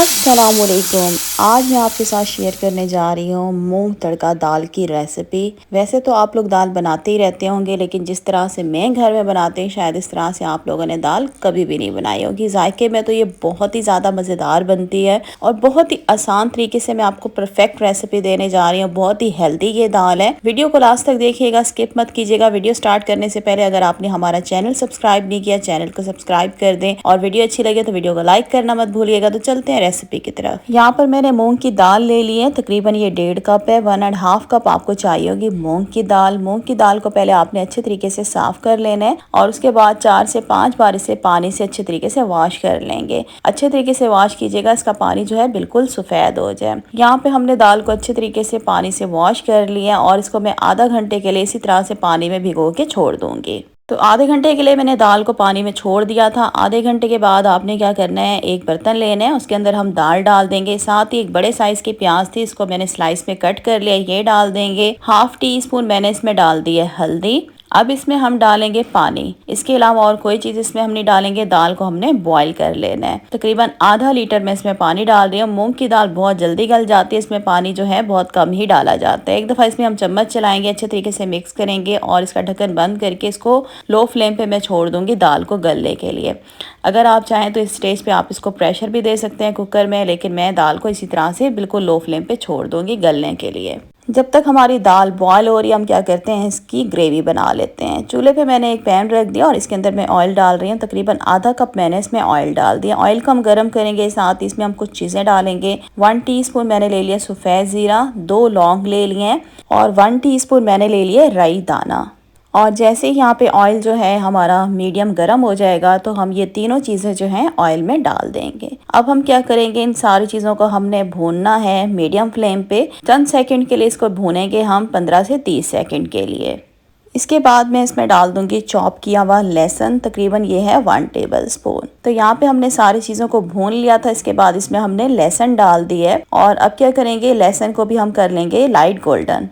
अस्सलामुअलैकुम। आज मैं आपके साथ शेयर करने जा रही हूँ मूंग तड़का दाल की रेसिपी। वैसे तो आप लोग दाल बनाते ही रहते होंगे, लेकिन जिस तरह से मैं घर में बनाती हूँ शायद इस तरह से आप लोगों ने दाल कभी भी नहीं बनाई होगी। जायके में तो ये बहुत ही ज़्यादा मज़ेदार बनती है और बहुत ही आसान तरीके से मैं आपको परफेक्ट रेसिपी देने जा रही हूँ। बहुत ही हेल्दी ये दाल है। वीडियो को लास्ट तक देखिएगा, स्किप मत कीजिएगा। वीडियो स्टार्ट करने से पहले अगर आपने हमारा चैनल सब्सक्राइब नहीं किया, चैनल को सब्सक्राइब कर दें और वीडियो अच्छी लगे तो वीडियो को लाइक करना मत भूलिएगा। तो चलते हैं रेसिपी की तरफ। यहाँ पर मैंने मूंग की दाल ले ली है, तकरीबन ये 1.5 कप है। 1.5 कप आपको चाहिए होगी मूंग की दाल। मूंग की दाल को पहले आपने अच्छे तरीके से साफ कर लेना है और उसके बाद 4 से 5 बार इसे पानी से अच्छे तरीके से वॉश कर लेंगे। अच्छे तरीके से वॉश कीजिएगा, इसका पानी जो है बिल्कुल सफ़ेद हो जाए। यहाँ पे हमने दाल को अच्छे तरीके से पानी से वॉश कर लिया और इसको मैं आधा घंटे के लिए इसी तरह से पानी में भिगो के छोड़ दूंगी। तो आधे घंटे के लिए मैंने दाल को पानी में छोड़ दिया था। आधे घंटे के बाद आपने क्या करना है, एक बर्तन लेना है, उसके अंदर हम दाल डाल देंगे। साथ ही एक बड़े साइज़ की प्याज थी, इसको मैंने स्लाइस में कट कर लिया, ये डाल देंगे। हाफ टी स्पून मैंने इसमें डाल दी है हल्दी। अब इसमें हम डालेंगे पानी, इसके अलावा और कोई चीज़ इसमें हम नहीं डालेंगे। दाल को हमने बॉईल कर लेना है। तकरीबन आधा लीटर में इसमें पानी डाल रही हूँ। मूंग की दाल बहुत जल्दी गल जाती है, इसमें पानी जो है बहुत कम ही डाला जाता है। एक दफ़ा इसमें हम चम्मच चलाएंगे, अच्छे तरीके से मिक्स करेंगे और इसका ढक्कन बंद करके इसको लो फ्लेम पे मैं छोड़ दूंगी दाल को गलने के लिए। अगर आप चाहें तो इस स्टेज पे आप इसको प्रेशर भी दे सकते हैं कुकर में, लेकिन मैं दाल को इसी तरह से बिल्कुल लो फ्लेम पे छोड़ दूंगी गलने के लिए। जब तक हमारी दाल बॉयल हो रही है, हम क्या करते हैं, इसकी ग्रेवी बना लेते हैं। चूल्हे पे मैंने एक पैन रख दिया और इसके अंदर मैं ऑयल डाल रही हूँ। तकरीबन आधा कप मैंने इसमें ऑयल डाल दिया। ऑयल को हम गर्म करेंगे, साथ ही इसमें हम कुछ चीज़ें डालेंगे। 1 टीस्पून मैंने ले लिया सफ़ेद ज़ीरा, 2 लौंग ले लिए हैं और 1 टीस्पून मैंने ले लिया राई दाना। और जैसे ही यहाँ पे ऑयल जो है हमारा मीडियम गर्म हो जाएगा तो हम ये तीनों चीज़ें जो हैं ऑयल में डाल देंगे। अब हम क्या करेंगे, इन सारी चीज़ों को हमने भूनना है मीडियम फ्लेम पे। चंद सेकंड के लिए इसको भूनेंगे हम, 15 से 30 सेकंड के लिए। इसके बाद मैं इसमें डाल दूंगी चॉप किया हुआ लहसुन, तकरीबन ये है 1 टेबल स्पून। तो यहाँ पे हमने सारी चीज़ों को भून लिया था। इसके बाद इसमें हमने लहसुन डाल दी है और अब क्या करेंगे, लहसुन को भी हम कर लेंगे लाइट गोल्डन।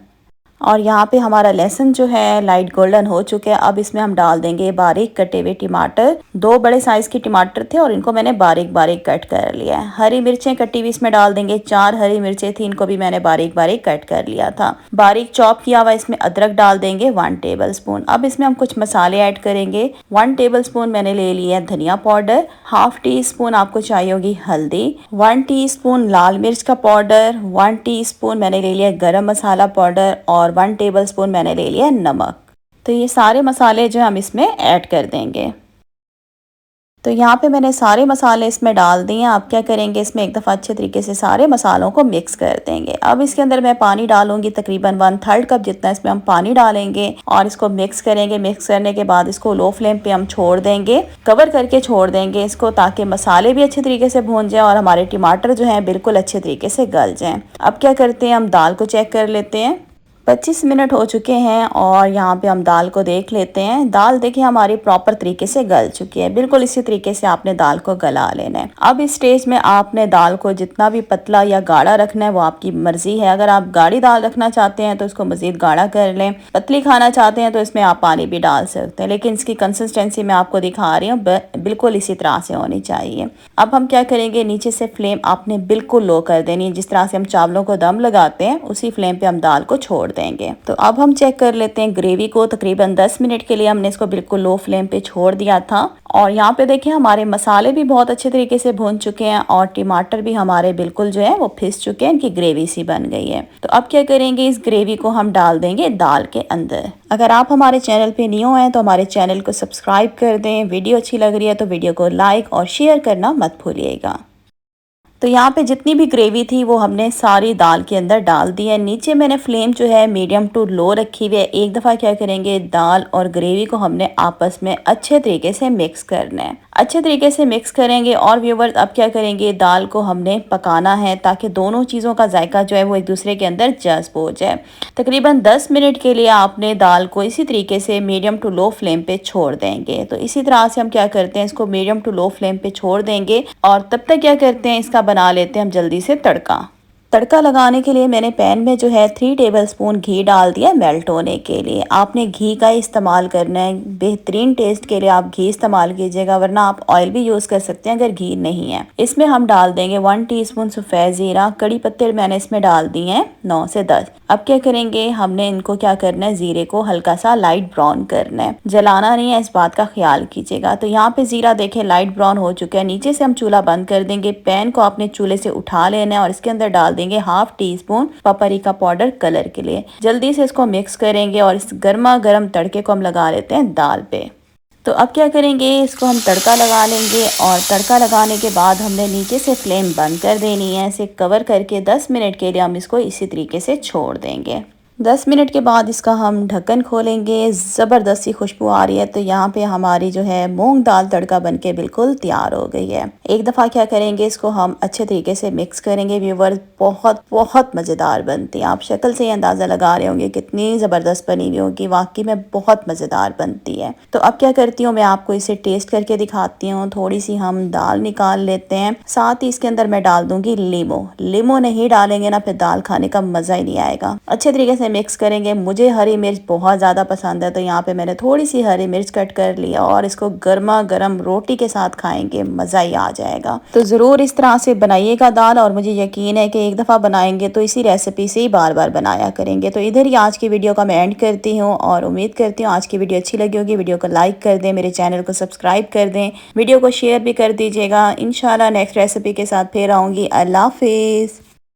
और यहाँ पे हमारा लहसुन जो है लाइट गोल्डन हो चुके हैं। अब इसमें हम डाल देंगे बारीक कटे हुए टमाटर। 2 बड़े साइज़ के टमाटर थे और इनको मैंने बारीक बारीक कट कर लिया है। हरी मिर्चें कटी हुई इसमें डाल देंगे। 4 हरी मिर्चें थी, इनको भी मैंने बारीक बारीक कट कर लिया था। बारीक चॉप किया हुआ इसमें अदरक डाल देंगे 1 टेबल स्पून। अब इसमें हम कुछ मसाले ऐड करेंगे। 1 टेबल स्पून मैंने ले लिया धनिया पाउडर, हाफ टी स्पून आपको चाहिए होगी हल्दी, 1 टीस्पून लाल मिर्च का पाउडर, 1 टीस्पून मैंने ले लिया गरम मसाला पाउडर और 1 टेबल स्पून मैंने ले लिया नमक। तो ये सारे मसाले जो हम इसमें ऐड कर देंगे। तो यहाँ पे मैंने सारे मसाले इसमें डाल दिए हैं। आप क्या करेंगे, इसमें एक दफ़ा अच्छे तरीके से सारे मसालों को मिक्स कर देंगे। अब इसके अंदर मैं पानी डालूंगी, तकरीबन 1/3 कप जितना इसमें हम पानी डालेंगे और इसको मिक्स करेंगे। मिक्स करने के बाद इसको लो फ्लेम पे हम छोड़ देंगे, कवर करके छोड़ देंगे इसको, ताकि मसाले भी अच्छे तरीके से भून जाए और हमारे टमाटर जो हैं बिल्कुल अच्छे तरीके से गल जाएँ। अब क्या करते हैं, हम दाल को चेक कर लेते हैं। 25 मिनट हो चुके हैं और यहाँ पे हम दाल को देख लेते हैं। दाल देखिए हमारी प्रॉपर तरीके से गल चुकी है। बिल्कुल इसी तरीके से आपने दाल को गला लेना है। अब इस स्टेज में आपने दाल को जितना भी पतला या गाढ़ा रखना है वो आपकी मर्जी है। अगर आप गाढ़ी दाल रखना चाहते हैं तो इसको मजीद गाढ़ा कर लें, पतली खाना चाहते हैं तो इसमें आप पानी भी डाल सकते हैं, लेकिन इसकी कंसिस्टेंसी मैं आपको दिखा रही हूँ, बिल्कुल इसी तरह से होनी चाहिए। अब हम क्या करेंगे, नीचे से फ्लेम आपने बिल्कुल लो कर देनी है। जिस तरह से हम चावलों को दम लगाते हैं उसी फ्लेम पे हम दाल को छोड़ देंगे। तो अब हम चेक कर लेते हैं ग्रेवी को। तकरीबन 10 मिनट के लिए हमने इसको बिल्कुल लो फ्लेम पे छोड़ दिया था और यहाँ पे देखिए हमारे मसाले भी बहुत अच्छे तरीके से भून चुके हैं और टमाटर भी हमारे बिल्कुल जो है वो फिस चुके हैं, इनकी ग्रेवी सी बन गई है। तो अब क्या करेंगे, इस ग्रेवी को हम डाल देंगे दाल के अंदर। अगर आप हमारे चैनल पे न्यू हैं तो हमारे चैनल को सब्सक्राइब कर दें। वीडियो अच्छी लग रही है तो वीडियो को लाइक और शेयर करना मत भूलिएगा। तो यहाँ पे जितनी भी ग्रेवी थी वो हमने सारी दाल के अंदर डाल दी है। नीचे मैंने फ्लेम जो है मीडियम टू लो रखी हुई है। एक दफ़ा क्या करेंगे, दाल और ग्रेवी को हमने आपस में अच्छे तरीके से मिक्स करना है। अच्छे तरीके से मिक्स करेंगे और व्यूवर्स अब क्या करेंगे, दाल को हमने पकाना है ताकि दोनों चीज़ों का जायका जो है वो एक दूसरे के अंदर जज्ब हो जाए। तकरीबन 10 मिनट के लिए आपने दाल को इसी तरीके से मीडियम टू लो फ्लेम पे छोड़ देंगे। तो इसी तरह से हम क्या करते हैं, इसको मीडियम टू लो फ्लेम पे छोड़ देंगे और तब तक क्या करते हैं, इसका बना लेते हैं हम जल्दी से तड़का। तड़का लगाने के लिए मैंने पैन में जो है 3 टेबलस्पून घी डाल दिया मेल्ट होने के लिए। आपने घी का इस्तेमाल करना है, बेहतरीन टेस्ट के लिए आप घी इस्तेमाल कीजिएगा, वरना आप ऑयल भी यूज़ कर सकते हैं अगर घी नहीं है। इसमें हम डाल देंगे 1 टीस्पून सफ़ेद ज़ीरा, कड़ी पत्ते मैंने इसमें डाल दिए हैं 9 से 10। अब क्या करेंगे, हमने इनको क्या करना है, ज़ीरे को हल्का सा लाइट ब्राउन करना है, जलाना नहीं है, इस बात का ख्याल कीजिएगा। तो यहाँ पे ज़ीरा देखें लाइट ब्राउन हो चुका है। नीचे से हम चूल्हा बंद कर देंगे, पैन को अपने चूल्हे से उठा लेना है और इसके अंदर डाल देंगे 1/2 टीस्पून पापरिका पाउडर कलर के लिए। जल्दी से इसको मिक्स करेंगे और इस गर्मा गर्म तड़के को हम लगा लेते हैं दाल पे। तो अब क्या करेंगे, इसको हम तड़का लगा लेंगे और तड़का लगाने के बाद हमने नीचे से फ्लेम बंद कर देनी है। इसे कवर करके 10 मिनट के लिए हम इसको इसी तरीके से छोड़ देंगे। 10 मिनट के बाद इसका हम ढक्कन खोलेंगे, ज़बरदस्त सी खुशबू आ रही है। तो यहाँ पे हमारी जो है मूंग दाल तड़का बनके बिल्कुल तैयार हो गई है। एक दफ़ा क्या करेंगे, इसको हम अच्छे तरीके से मिक्स करेंगे। व्यूअर्स बहुत बहुत मज़ेदार बनती है, आप शक्ल से ही अंदाज़ा लगा रहे होंगे कितनी ज़बरदस्त बनी हुई होगी, वाकई में बहुत मज़ेदार बनती है। तो अब क्या करती हूँ, मैं आपको इसे टेस्ट करके दिखाती हूँ। थोड़ी सी हम दाल निकाल लेते हैं, साथ ही इसके अंदर मैं डाल दूंगी लीमो नहीं डालेंगे ना फिर दाल खाने का मज़ा ही नहीं आएगा। अच्छे तरीके से मिक्स करेंगे। मुझे हरी मिर्च बहुत ज़्यादा पसंद है, तो यहाँ पे मैंने थोड़ी सी हरी मिर्च कट कर लिया और इसको गर्मा गर्म रोटी के साथ खाएंगे, मज़ा ही आ जाएगा। तो ज़रूर इस तरह से बनाइएगा दाल, और मुझे यकीन है कि एक दफ़ा बनाएंगे तो इसी रेसिपी से ही बार बार बनाया करेंगे। तो इधर ही आज की वीडियो का मैं एंड करती हूँ और उम्मीद करती हूँ आज की वीडियो अच्छी लगी होगी। वीडियो को लाइक कर दें, मेरे चैनल को सब्सक्राइब कर दें, वीडियो को शेयर भी कर दीजिएगा। इंशाल्लाह नेक्स्ट रेसिपी के साथ फिर आऊँगी। अल्लाह हाफिज़।